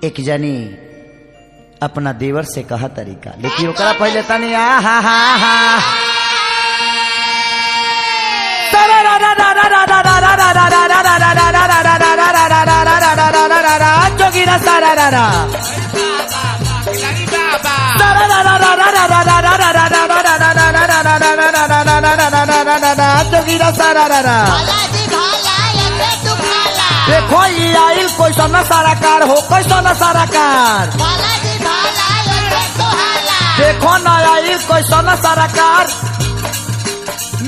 एक जनी अपना देवर से कहा तरीका, लेकिन ओकरा पहले तनी आ हा हा हा जोगिरा सारा जोगिरा सारा देखो ये आइल कोई सोना सारा कार हो, कोई सोना सारा कार देखो ना आइल कोई सोना सारा कार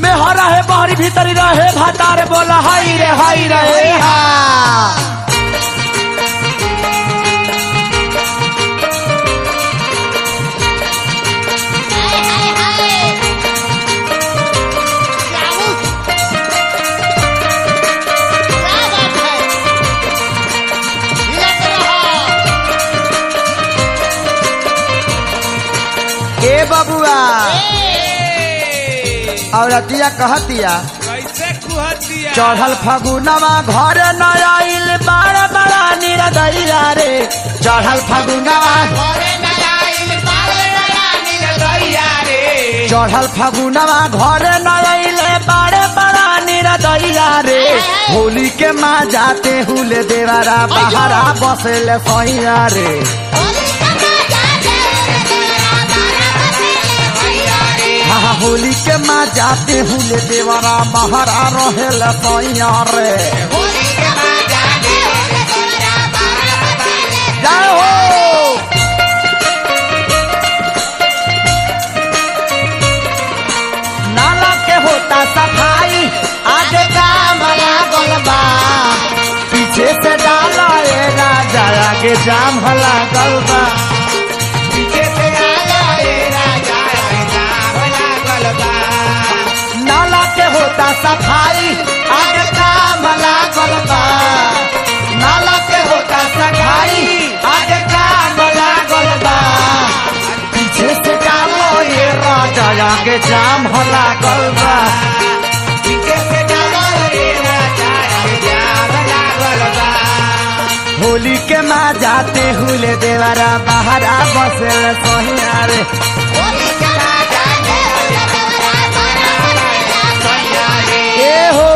में हरा है बाहरी भीतरी रहे भातारे बोला हाई रे हा ए बबुआ औरतिया कहतिया कैसे कुहतिया चढ़ल फगुनवा घर न आइल बड़ा बड़ा निरदैया रे चढ़ल फगुनवा चढ़ल फगुनवा घर न आइल बड़े बड़ा निरदैया रे होली के माँ जाते हुले देवरा बहरा बसेले सैया रे हाँ होली के माँ जाते हुले देवरा बहरा रहेल सैया रे जय हो नाला के होता सफाई आगे काम लागल बा पीछे से डाला ए राजा आगे जाम लागल बा नाला के होता सफाई आगे काम लागल बा नाला के होता सफाई आगे काम लागल बा पीछे से डालो ये राजा आगे जाम लागल बा होली के माँ जाते हुले देवरा बहरा बसेल सोहिया रे हो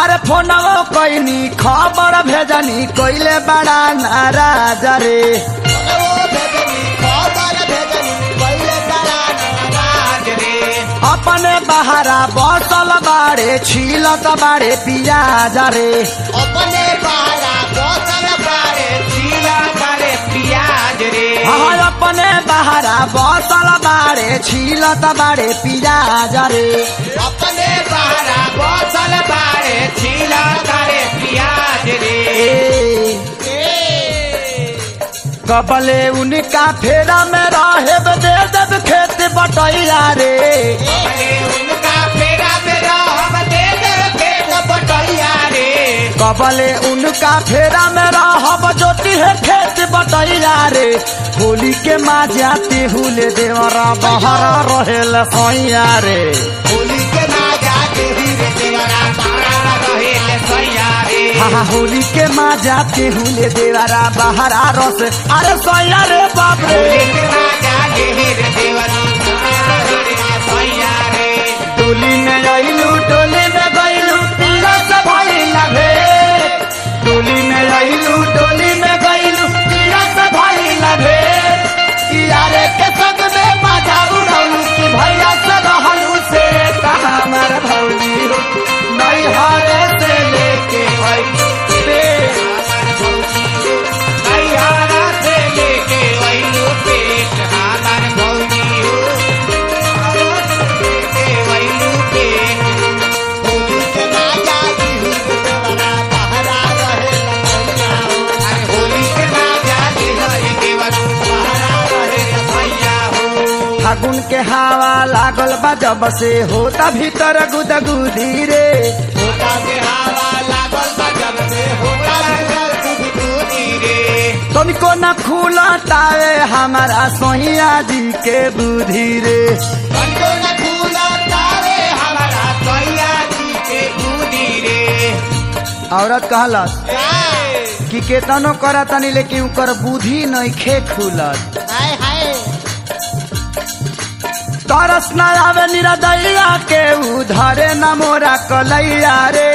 अरे फोनवो कोइनी खबर भेजनी कोइले बड़ा नाराज रे अपने बहरा बसल बाड़े छीलत बाड़े पियाज रे अपने बारा बोतल बारे चीला बारे पियाज रे हाँ अपने बहरा बसल बाड़े छीलत बाड़े पियाज रे अपने बारा बोतल बारे चीला बारे पियाज रे कबले उनका फेरा में रहे दे दब खेत बटैया रे उनका फेरा मेरा हम दे दे खेत बटैया रे कबले उनका फेरा में रहब जोती है खेत बटैया रे होली के माँ जाते हुले देवरा बहरा रहेल सैया रे होली के माँ जाते हुले देवरा बहरा रहेल सैया रे हाँ होली के माँ जाते हुले देवरा बहरा रस अरे सैया रे बाप रे होली के माँ जाते हुले देवरा बहरा रहेल सैया रे टोली में आइलू टोली में गइलू पीला से भइला भे टोली में आइलू टोली में गइलू पीला से भइला भे यारे के संग में मजा उड़ालू कि भैया से रहलू से कहा हमार भौजी नहीं हारे से लेके आई बे नैयारा से लेके वैलू पेट हमार भौजी हो लेके वैलू पेट होली के माँ जाती हुले देवरा बहरा रहेल सैया हो अरे होली के माँ जाती हुले देवरा बहरा रहेल सैया हो फागुन के हवा लागल बा जब से होता भीतर गुदगुदी रे होता के हवा लागल बा जब से होता भीतर गुदगुदी रे तुमको न खुला तावे हमारा सोहिया जी के बुद्धि रे हमको न खुला तावे हमारा सैया जी के बुद्धि रे औरत कहलस कि केतनो करतनी लेकिन उकर बुद्धि नइखे खुलत। हाय हाय तरस न आवे निरदैया के उधरे न मोरा कलैया रे।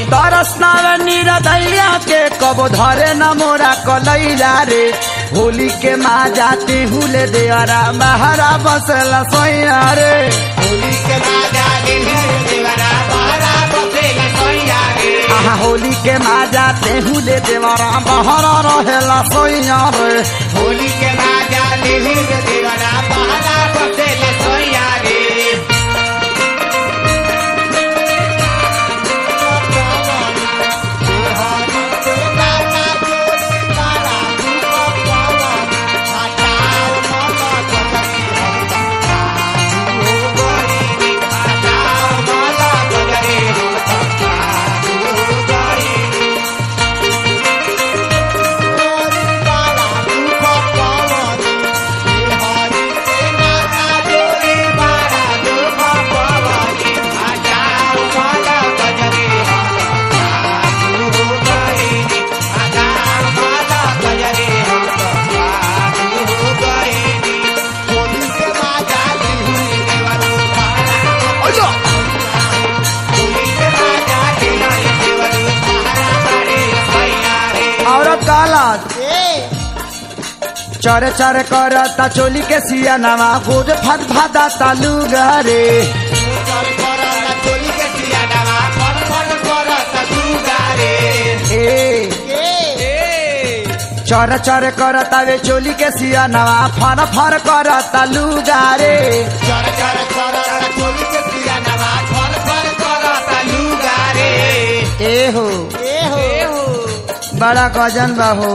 तरस न आवे निरदैया के कबो धरे न मोरा कलैया रे। होली के माँ जाती हुले देवरा बहरा बसला सोया रे। होली के माँ जाती हुले देवरा बहरा बसला सोया रे। होली के माँ जाते हुले देवरा बहरा रहेला सोया रे। होली के माँ जाती हुले देवरा बहरा बसला सोया रे। चरे चरे करता चोली के सिया नवा खोज फट भादा तालू गरे। चरे चरे करता वे चोली के सिया नवा फर फर करता लुगारे। एहो बड़ा गजन बहो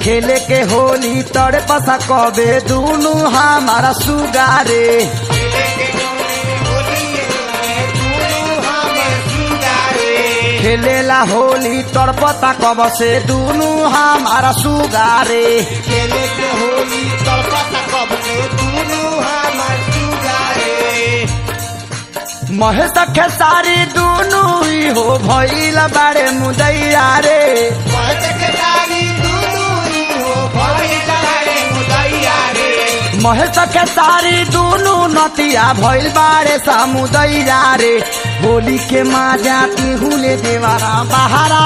खेले के होली तड़े पसा कबे दूनु हमारा सुगारे। खेलेला होली तड़पता कब से दूनु हमारा सुगारे। खेले के होली तड़पता कब से दूनु हमारा सुगारे। महेश खेसारी दूनु ही हो भइल बाड़े मुदैया रे। महेश खेसारी महेश खेसारी दूनु नतिया भइल बाड़े समुदैया रे। होली के माँ जाती हुले देवरा बहरा